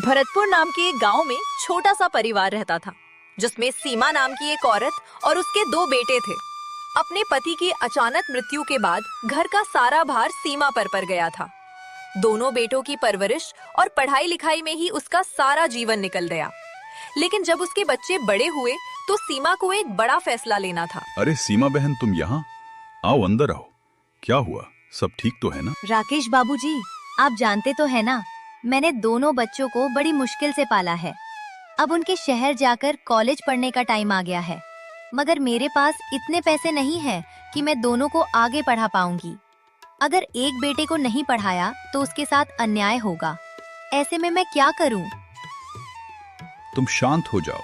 भरतपुर नाम के एक गांव में छोटा सा परिवार रहता था, जिसमें सीमा नाम की एक औरत और उसके 2 बेटे थे। अपने पति की अचानक मृत्यु के बाद घर का सारा भार सीमा पर पड़ गया था। दोनों बेटों की परवरिश और पढ़ाई लिखाई में ही उसका सारा जीवन निकल गया। लेकिन जब उसके बच्चे बड़े हुए तो सीमा को एक बड़ा फैसला लेना था। अरे सीमा बहन, तुम यहाँ आओ, अंदर आओ। क्या हुआ, सब ठीक तो है ना? राकेश बाबूजी, आप जानते तो है ना, मैंने दोनों बच्चों को बड़ी मुश्किल से पाला है। अब उनके शहर जाकर कॉलेज पढ़ने का टाइम आ गया है, मगर मेरे पास इतने पैसे नहीं हैं कि मैं दोनों को आगे पढ़ा पाऊंगी। अगर एक बेटे को नहीं पढ़ाया तो उसके साथ अन्याय होगा। ऐसे में मैं क्या करूं? तुम शांत हो जाओ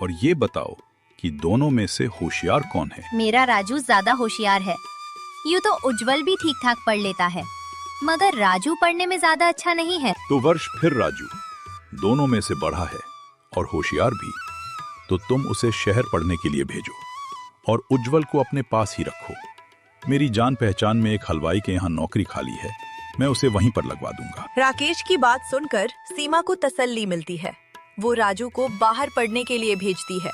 और ये बताओ कि दोनों में से होशियार कौन है? मेरा राजू ज्यादा होशियार है। यूँ तो उज्जवल भी ठीक ठाक पढ़ लेता है, मगर राजू पढ़ने में ज्यादा अच्छा नहीं है। तो वर्ष फिर राजू दोनों में से बड़ा है और होशियार भी, तो तुम उसे शहर पढ़ने के लिए भेजो और उज्जवल को अपने पास ही रखो। मेरी जान पहचान में एक हलवाई के यहाँ नौकरी खाली है, मैं उसे वहीं पर लगवा दूंगा। राकेश की बात सुनकर सीमा को तसल्ली मिलती है। वो राजू को बाहर पढ़ने के लिए भेजती है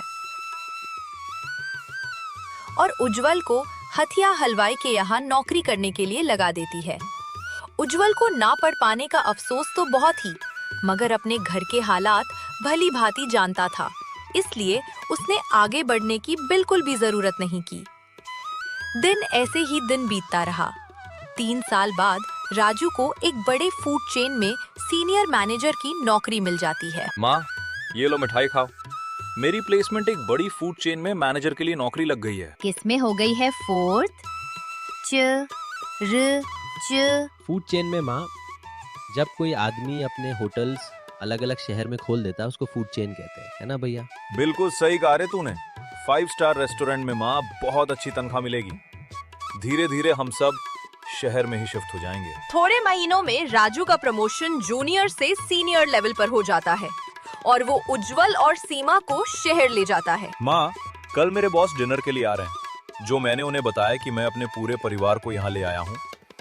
और उज्जवल को हथिया हलवाई के यहाँ नौकरी करने के लिए लगा देती है। उज्जवल को ना पढ़ पाने का अफसोस तो बहुत ही, मगर अपने घर के हालात भली भांति जानता था, इसलिए उसने आगे बढ़ने की बिल्कुल भी जरूरत नहीं की। दिन ऐसे ही दिन बीतता रहा। 3 साल बाद राजू को एक बड़े फूड चेन में सीनियर मैनेजर की नौकरी मिल जाती है। माँ, ये लो मिठाई खाओ। मेरी प्लेसमेंट एक बड़ी फूड चेन में मैनेजर के लिए नौकरी लग गई है। किसमें हो गई है? 4th फूड चेन में माँ, जब कोई आदमी अपने होटल्स अलग अलग शहर में खोल देता है उसको फूड चेन कहते हैं, है ना भैया? बिल्कुल सही कहा रे तूने। 5 स्टार रेस्टोरेंट में माँ बहुत अच्छी तनख्वाह मिलेगी। धीरे धीरे हम सब शहर में ही शिफ्ट हो जाएंगे। थोड़े महीनों में राजू का प्रमोशन जूनियर से सीनियर लेवल पर हो जाता है और वो उज्जवल और सीमा को शहर ले जाता है। माँ, कल मेरे बॉस डिनर के लिए आ रहे हैं। जो मैंने उन्हें बताया कि मैं अपने पूरे परिवार को यहाँ ले आया हूँ,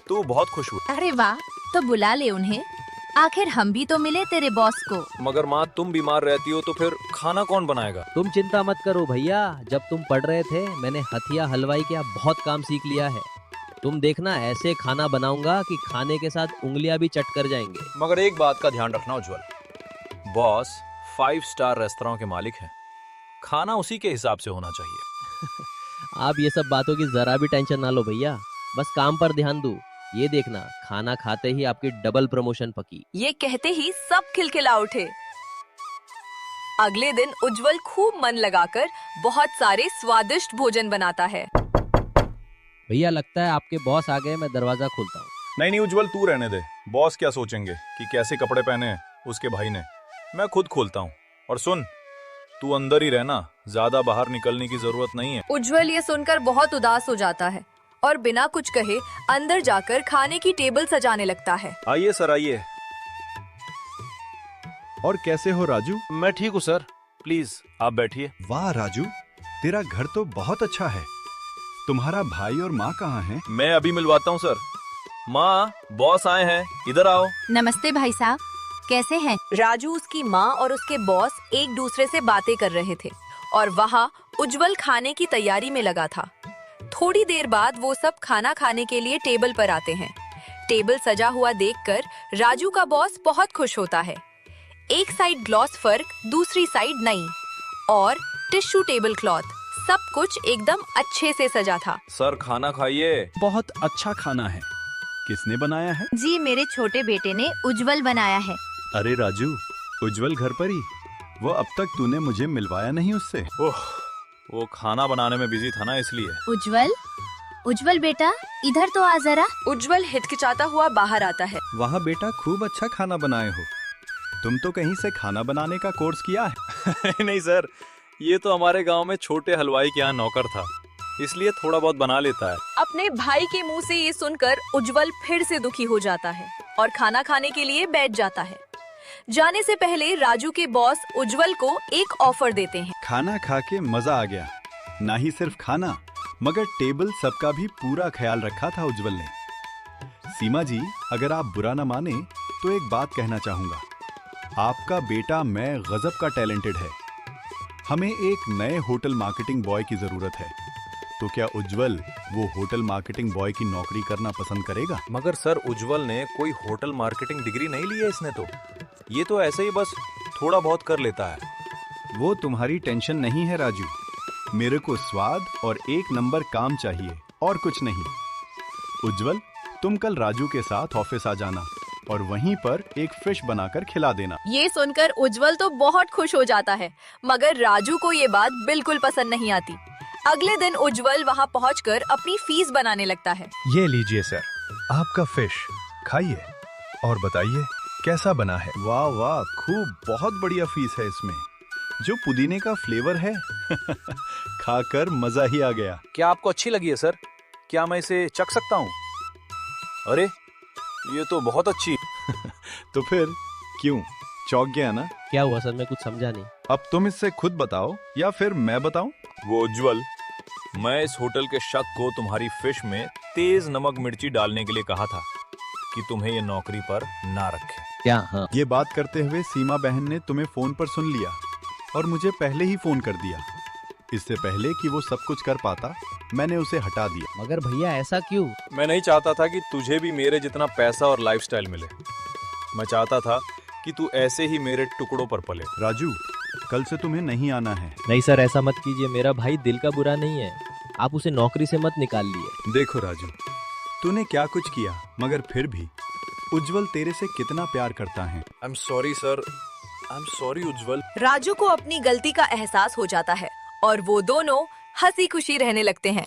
तो वो बहुत खुश हुए। अरे वाह, तो बुला ले उन्हें, आखिर हम भी तो मिले तेरे बॉस को। मगर माँ, तुम बीमार रहती हो तो फिर खाना कौन बनाएगा? तुम चिंता मत करो भैया, जब तुम पढ़ रहे थे मैंने हथिया हलवाई के यहाँ बहुत काम सीख लिया है। तुम देखना, ऐसे खाना बनाऊंगा कि खाने के साथ उंगलियां भी चट कर जाएंगे। मगर एक बात का ध्यान रखना उज्जवल, बॉस 5 स्टार रेस्तरां के मालिक हैं। खाना उसी के हिसाब से होना चाहिए। आप ये सब बातों की जरा भी टेंशन ना लो भैया, बस काम पर ध्यान दो। ये देखना, खाना खाते ही आपकी डबल प्रमोशन पकी। ये कहते ही सब खिलखिला उठे। अगले दिन उज्जवल खूब मन लगाकर बहुत सारे स्वादिष्ट भोजन बनाता है। भैया, लगता है आपके बॉस आ गए, मैं दरवाजा खोलता हूँ। नहीं उज्जवल, तू रहने दे। बॉस क्या सोचेंगे कि कैसे कपड़े पहने हैं उसके भाई ने। मैं खुद खोलता हूँ। और सुन, तू अंदर ही रहना, ज्यादा बाहर निकलने की जरूरत नहीं है। उज्जवल ये सुनकर बहुत उदास हो जाता है और बिना कुछ कहे अंदर जाकर खाने की टेबल सजाने लगता है। आइए सर, आइए। और कैसे हो राजू? मैं ठीक हूँ सर, प्लीज आप बैठिए। वाह राजू, तेरा घर तो बहुत अच्छा है। तुम्हारा भाई और माँ कहाँ हैं? मैं अभी मिलवाता हूँ सर। माँ, बॉस आए हैं, इधर आओ। नमस्ते भाई साहब, कैसे हैं? राजू, उसकी माँ और उसके बॉस एक दूसरे से बातें कर रहे थे और वहाँ उज्जवल खाने की तैयारी में लगा था। थोड़ी देर बाद वो सब खाना खाने के लिए टेबल पर आते हैं। टेबल सजा हुआ देखकर राजू का बॉस बहुत खुश होता है। एक साइड ग्लॉस फर्क, दूसरी साइड नई, और टिश्यू टेबल क्लॉथ, सब कुछ एकदम अच्छे से सजा था। सर खाना खाइए। बहुत अच्छा खाना है। किसने बनाया है? जी, मेरे छोटे बेटे ने, उज्जवल बनाया है। अरे राजू, उज्जवल घर पर ही? वो अब तक तूने मुझे मिलवाया नहीं उससे। ओह, वो खाना बनाने में बिजी था ना, इसलिए। उज्जवल बेटा, इधर तो आ जरा। उज्जवल हिचकिचाता हुआ बाहर आता है। वाह बेटा, खूब अच्छा खाना बनाए हो। तुम तो कहीं से खाना बनाने का कोर्स किया है? नहीं सर, ये तो हमारे गांव में छोटे हलवाई के यहाँ नौकर था, इसलिए थोड़ा बहुत बना लेता है। अपने भाई के मुंह से ये सुनकर उज्जवल फिर से दुखी हो जाता है और खाना खाने के लिए बैठ जाता है। जाने से पहले राजू के बॉस उज्जवल को एक ऑफर देते हैं। खाना खा के मजा आ गया। ना ही सिर्फ खाना, मगर टेबल सबका भी पूरा ख्याल रखा था उज्जवल ने। सीमा जी, अगर आप बुरा न माने तो एक बात कहना चाहूंगा। आपका बेटा मैं गजब का टैलेंटेड है। हमें एक नए होटल मार्केटिंग बॉय की जरूरत है। तो क्या उज्जवल वो होटल मार्केटिंग बॉय की नौकरी करना पसंद करेगा? मगर सर उज्जवल ने कोई होटल मार्केटिंग डिग्री नहीं ली है इसने तो। ये तो ऐसे ही बस थोड़ा बहुत कर लेता है। वो तुम्हारी टेंशन नहीं है राजू। मेरे को स्वाद और एक नंबर काम चाहिए और कुछ नहीं। उज्जवल, तुम कल राजू के साथ ऑफिस आ जाना और वहीं पर एक फिश बनाकर खिला देना। ये सुनकर उज्जवल तो बहुत खुश हो जाता है, मगर राजू को ये बात बिल्कुल पसंद नहीं आती। अगले दिन उज्जवल वहाँ पहुँचकर अपनी फीस बनाने लगता है। ये लीजिए सर, आपका फिश, खाइए और बताइए कैसा बना है। वाह वाह, खूब, बहुत बढ़िया फीस है इसमें। जो पुदीने का फ्लेवर है खाकर मजा ही आ गया। क्या आपको अच्छी लगी है सर? क्या मैं इसे चख सकता हूँ? अरे ये तो बहुत अच्छी। तो फिर क्यों चौंक गया ना? क्या हुआ सर, मैं कुछ समझा नहीं। अब तुम इससे खुद बताओ या फिर मैं बताऊं? वो उज्जवल, मैं इस होटल के शक को तुम्हारी फिश में तेज नमक मिर्ची डालने के लिए कहा था कि तुम्हें ये नौकरी पर ना रखे। क्या? हाँ। ये बात करते हुए सीमा बहन ने तुम्हें फोन पर सुन लिया और मुझे पहले ही फोन कर दिया। इससे पहले कि वो सब कुछ कर पाता, मैंने उसे हटा दिया। मगर भैया ऐसा क्यों? मैं नहीं चाहता था कि तुझे भी मेरे जितना पैसा और लाइफस्टाइल मिले। मैं चाहता था कि तू ऐसे ही मेरे टुकड़ों पर पले। राजू, कल से तुम्हें नहीं आना है। नहीं सर, ऐसा मत कीजिए। मेरा भाई दिल का बुरा नहीं है, आप उसे नौकरी से मत निकाल लिए। देखो राजू, तूने क्या कुछ किया, मगर फिर भी उज्जवल तेरे से कितना प्यार करता है। I am sorry sir, I am sorry Ujjwal. Raju को अपनी गलती का एहसास हो जाता है और वो दोनों हंसी खुशी रहने लगते हैं।